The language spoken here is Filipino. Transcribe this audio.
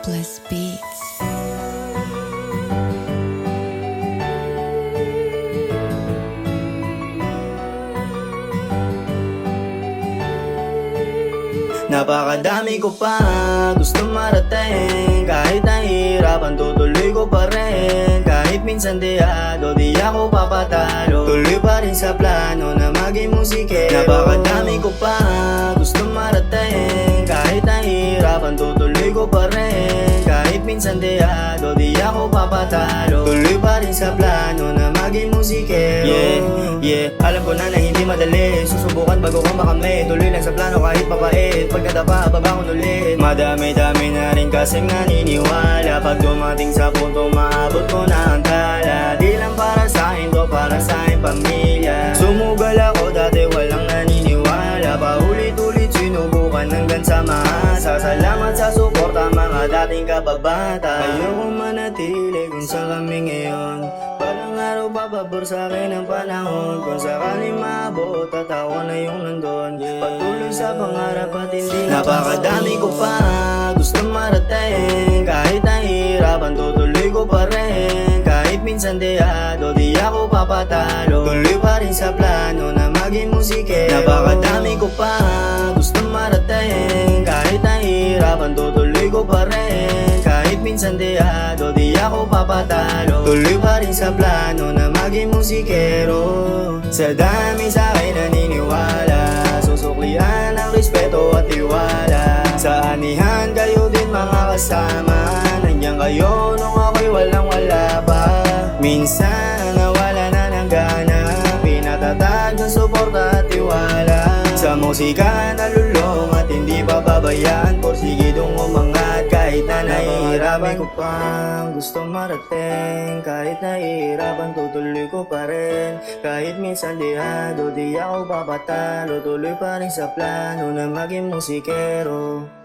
Hopeless Beats. Napakadami ko pa gusto marating. Kahit nahihirapan tutuloy ko pa rin. Kahit minsan diado di ako papatalo, tuloy pa rin sa plano na maging musikero. Napakadami ko pa gusto marating. Kahit nahihirapan tutuloy ko pa rin. Kahit minsan diado di ako papatalo, tuloy pa rin sa plano na maging musikero. Alam ko na hindi madali. Susubukan bago ko makamit. Tuloy lang sa plano kahit papait. Pagkatapa, babangon ulit. Madami-dami na rin kasing naniniwala. Pag dumating sa punto, maabot ko na ang tala. Di lang para sa akin to, para sa aking pamilya. Sumugal ako dati walang naniniwala. Paulit-ulit sinubukan hanggang sa maasa. Salamat sa suporta mga dating kababata. Ayoko manatili kung sa kami ngayon. Parang araw bababor sa akin ang panahon. Kung sakaling maabot at ako na yung nandun. Patuloy sa pangarap at hindi napakadami ko pa gusto marating. Kahit nahihirapan tutuloy ko pa rin. Kahit minsan diado di ako papatalo, tuloy pa rin sa plano na maging musikero. Napakadami ko pa gusto marating. Kahit nahihirapan tutuloy ko pa rin. Kahit minsan diado di ako papatalo, tuloy pa rin sa plano na maging musikero. Sa dami sa akin naniniwala, susuklian ang respeto at tiwala. Sa anihan kayo din mga kasama. Nandiyan kayo nung ako'y walang-wala pa. Minsan nawala na ng gana, pinatatag ng suporta at tiwala. Sa musika nalulong at hindi pababayaan. Porsigidong umangat kahit na nahihirapan ko pang gusto marating. Kahit nahihirapan tutuloy ko pa rin. Kahit minsan diado di ako papatalo, tuloy pa rin sa plano na maging musikero.